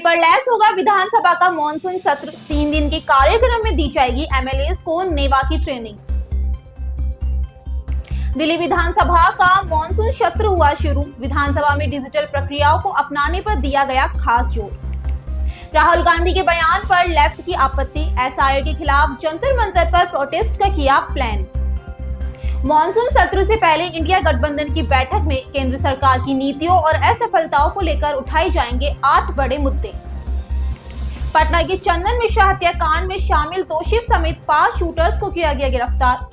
Paperless होगा विधानसभा का monsoon सत्र। 3 दिन के कार्यक्रम में दी जाएगी एमएलएस को नेवा की ट्रेनिंग। दिल्ली विधानसभा का मॉनसून सत्र हुआ शुरू। विधानसभा में डिजिटल प्रक्रियाओं को अपनाने पर दिया गया खास जोर। राहुल गांधी के बयान पर लेफ्ट की आपत्ति। एसआईआर के खिलाफ जंतर मंतर पर प्रोटेस्ट का किया प्लान। मॉनसून सत्र से पहले इंडिया गठबंधन की बैठक में केंद्र सरकार की नीतियों और असफलताओं को लेकर उठाए जाएंगे 8 बड़े मुद्दे। पटना के चंदन मिश्रा हत्याकांड में शामिल दोषी समेत 5 शूटर्स को किया गया गिरफ्तार।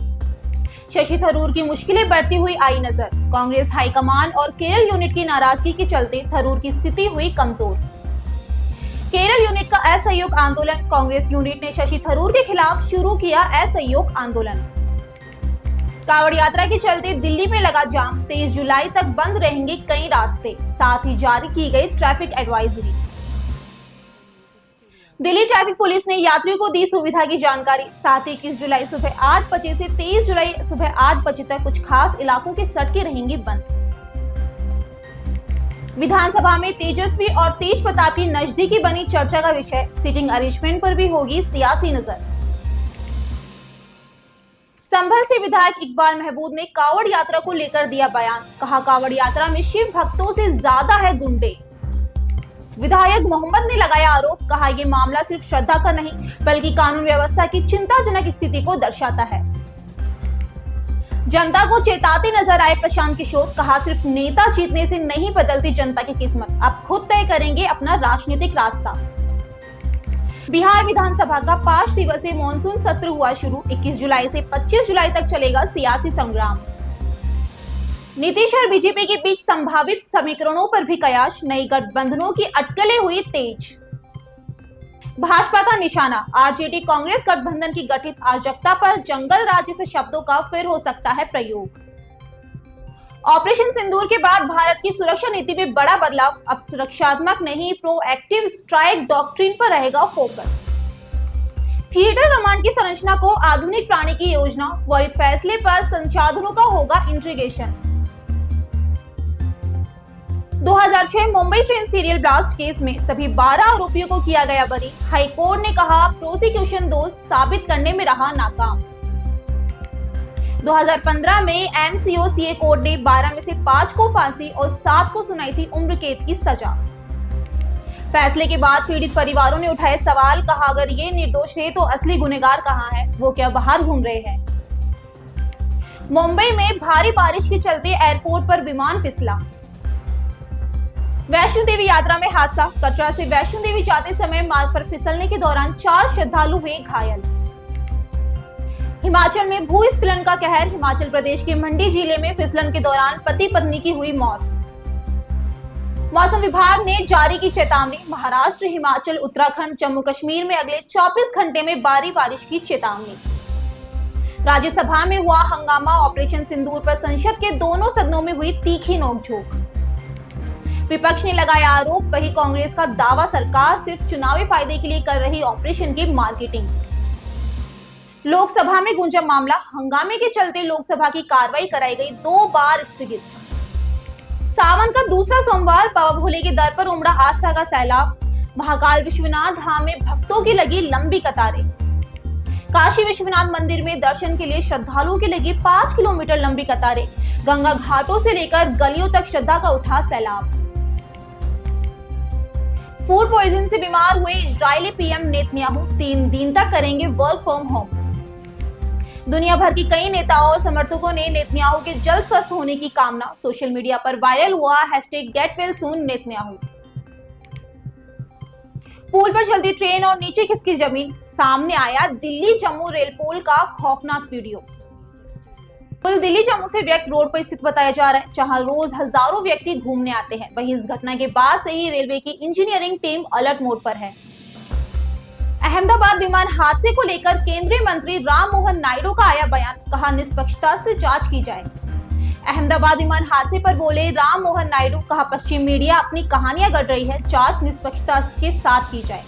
शशि थरूर की मुश्किलें बढ़ती हुई आई नजर। कांग्रेस हाईकमान और केरल यूनिट की नाराजगी के चलते थरूर की स्थिति हुई कमजोर। केरल यूनिट का असहयोग आंदोलन। कांग्रेस यूनिट ने शशि थरूर के खिलाफ शुरू किया असहयोग आंदोलन। कांवड़ यात्रा के चलते दिल्ली में लगा जाम। 23 जुलाई तक बंद रहेंगे कई रास्ते। साथ ही जारी की गई traffic advisory. Delhi traffic police ने यात्रियों को दी सुविधा की जानकारी। साथ ही 21 जुलाई सुबह 8 बजे से 23 जुलाई सुबह 8 बजे तक कुछ खास इलाकों की सड़कें रहेंगी बंद। विधानसभा में तेजस्वी और तेज प्रताप की नजदीकी बनी चर्चा का विषय। सीटिंग अरेंजमेंट पर भी होगी सियासी नजर। संभल से विधायक इकबाल महमूद ने कांवड़ यात्रा को लेकर दिया बयान। कहा, कांवड़ यात्रा में शिव भक्तों से ज्यादा है गुंडे। विधायक मोहम्मद ने लगाया आरोप। कहा, ये मामला सिर्फ श्रद्धा का नहीं बल्कि कानून व्यवस्था की चिंताजनक स्थिति को दर्शाता है। जनता को चेताते नजर आए प्रशांत किशोर। कहा, सिर्फ नेता जीतने से नहीं बदलती जनता की किस्मत, अब खुद तय करेंगे अपना राजनीतिक रास्ता। बिहार विधानसभा का 5 दिवसीय मॉनसून सत्र हुआ शुरू। 21 जुलाई से 25 जुलाई तक चलेगा सियासी संग्राम। नीतीश और बीजेपी के बीच संभावित समीकरणों पर भी कयास। नई गठबंधनों की अटकलें हुई तेज। भाजपा का निशाना। आरजेडी कांग्रेस गठबंधन की गठित अराजकता पर जंगल राज जैसे शब्दों का फिर हो सकता है प्रयोग। ऑपरेशन सिंदूर के बाद भारत की सुरक्षा नीति में बड़ा बदलाव। अब सुरक्षात्मक नहीं, प्रोएक्टिव स्ट्राइक डॉक्ट्रिन पर रहेगा फोकस। थिएटर कमांड की संरचना को आधुनिक प्राणी की योजना। त्वरित फैसले पर संसाधनों का होगा integration. 2006 Mumbai train serial blast case में सभी 12 आरोपियों को किया गया बरी। हाई कोर्ट ने कहा, प्रोसिक्यूशन दोष साबित करने में रहा नाकाम। 2015 में एमसीओसीए कोर्ट ने 12 में से 5 को फांसी और 7 को सुनाई थी उम्र कैद की सजा। फैसले के बाद पीड़ित परिवारों ने उठाए सवाल। कहा, अगर ये निर्दोष है तो असली गुनहगार कहां है? वो क्या बाहर घूम रहे हैं? मुंबई में भारी बारिश के चलते एयरपोर्ट पर विमान फिसला। वैष्णो देवी यात्रा में हादसा। कटरा से वैष्णो देवी जाते समय मार्ग पर फिसलने के दौरान 4 श्रद्धालु हुए घायल। हिमाचल में भूस्खलन का कहर। हिमाचल प्रदेश के मंडी जिले में फिसलन के दौरान पति पत्नी की हुई मौत। मौसम विभाग ने जारी की चेतावनी। महाराष्ट्र, हिमाचल, उत्तराखंड, जम्मू कश्मीर में अगले 24 घंटे में भारी बारिश की चेतावनी। राज्यसभा में हुआ हंगामा। ऑपरेशन सिंदूर पर संसद के दोनों सदनों में हुई तीखी नोकझोंक। विपक्ष ने लगाया आरोप। वही कांग्रेस का दावा, सरकार सिर्फ चुनावी फायदे के लिए कर रही ऑपरेशन की मार्केटिंग। लोकसभा में गूंजा मामला। हंगामे के चलते लोकसभा की कार्रवाई कराई गई 2 बार स्थगित। सावन का दूसरा सोमवार। बाबा भोले के दर पर उमड़ा आस्था का सैलाब। महाकाल विश्वनाथ धाम में भक्तों की लगी लंबी कतारें। काशी विश्वनाथ मंदिर में दर्शन के लिए श्रद्धालुओं की लगी 5 किलोमीटर लंबी कतारें। गंगा घाटों से लेकर गलियों तक श्रद्धा का उठा सैलाब। फूड पॉइजन से बीमार हुए इजरायली पीएम नेतन्याहू 3 दिन तक करेंगे वर्क फ्रॉम होम। दुनिया भर की कई नेताओं और समर्थकों ने नेतन्याहू के जल्द स्वस्थ होने की कामना। सोशल मीडिया पर वायरल हुआ #GetWellSoon नेतन्याहू। पुल पर चलती ट्रेन और नीचे खिसकी जमीन। सामने आया दिल्ली जम्मू रेल पुल का खौफनाक वीडियो। पुल दिल्ली जम्मू से व्यक्त रोड पर स्थित बताया जा रहा है, जहां रोज हजारों व्यक्ति घूमने आते हैं। वहीं इस घटना के बाद से ही रेलवे की इंजीनियरिंग टीम अलर्ट मोड पर है। अहमदाबाद विमान हादसे को लेकर केंद्रीय मंत्री राम मोहन नायडू का आया बयान। कहा, निष्पक्षता से जांच की जाए। अहमदाबाद विमान हादसे पर बोले राम मोहन नायडू। कहा, पश्चिम मीडिया अपनी कहानियां गढ़ रही है, जांच निष्पक्षता के साथ की जाए।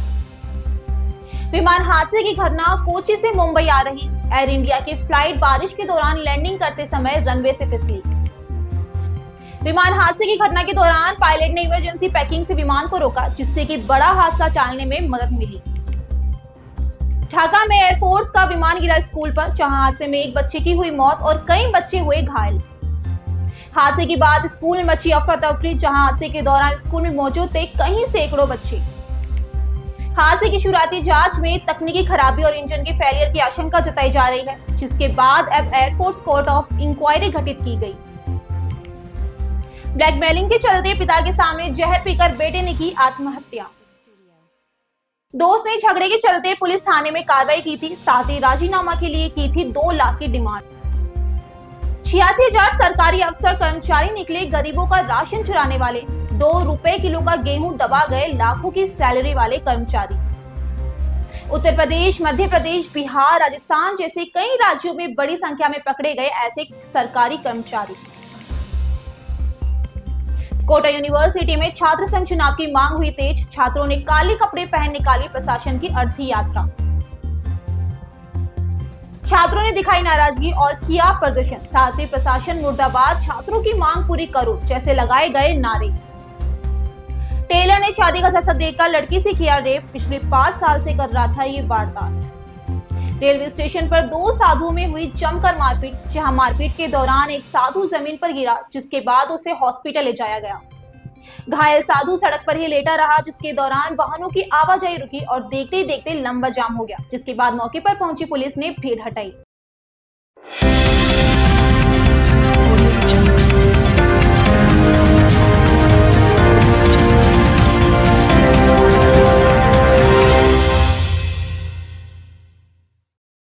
विमान हादसे की घटना कोची से मुंबई आ रही एयर इंडिया की फ्लाइट बारिश के दौरान लैंडिंग करते समय रनवे से फिसली। विमान हादसे की घटना के दौरान पायलट ने इमरजेंसी पैकिंग से विमान को रोका, जिससे कि बड़ा हादसा टालने में मदद मिली। ढाका में एयरफोर्स का विमान गिरा स्कूल पर, जहां हादसे में एक बच्चे की हुई मौत और कई बच्चे हुए घायल। हादसे के बाद स्कूल में मची अफरा तफरी, जहां हादसे के दौरान स्कूल में मौजूद थे कई सैकड़ों बच्चे। हादसे की शुरुआती जांच में तकनीकी खराबी और इंजन के फेलियर की आशंका जताई जा रही है, जिसके बाद अब एयरफोर्स कोर्ट ऑफ इंक्वायरी गठित की गई। ब्लैकमेलिंग के चलते पिता के सामने जहर पीकर बेटे ने की आत्महत्या। दोस्त ने झगड़े के चलते पुलिस थाने में कार्रवाई की थी, साथ ही राजीनामा के लिए की थी 2 लाख की डिमांड। 86,000 सरकारी अफसर कर्मचारी निकले गरीबों का राशन चुराने वाले। 2 रुपए किलो का गेहूं दबा गए लाखों की सैलरी वाले कर्मचारी। उत्तर प्रदेश, मध्य प्रदेश, बिहार, राजस्थान जैसे कई राज्यों में बड़ी संख्या में पकड़े गए ऐसे सरकारी कर्मचारी। कोटा यूनिवर्सिटी में छात्र संघ चुनाव की मांग हुई तेज, छात्रों ने काले कपड़े पहन निकाली प्रशासन की अर्थी यात्रा। छात्रों ने दिखाई नाराजगी और किया प्रदर्शन, साथ ही प्रशासन मुर्दाबाद, छात्रों की मांग पूरी करो जैसे लगाए गए नारे। टेलर ने शादी का जैसा देकर लड़की से किया रेप, पिछले 5 साल से कर रहा था ये वारदात। रेलवे स्टेशन पर 2 साधुओं में हुई जमकर मारपीट, जहां मारपीट के दौरान एक साधु जमीन पर गिरा, जिसके बाद उसे हॉस्पिटल ले जाया गया। घायल साधु सड़क पर ही लेटा रहा, जिसके दौरान वाहनों की आवाजाही रुकी और देखते ही देखते लंबा जाम हो गया, जिसके बाद मौके पर पहुंची पुलिस ने भीड़ हटाई।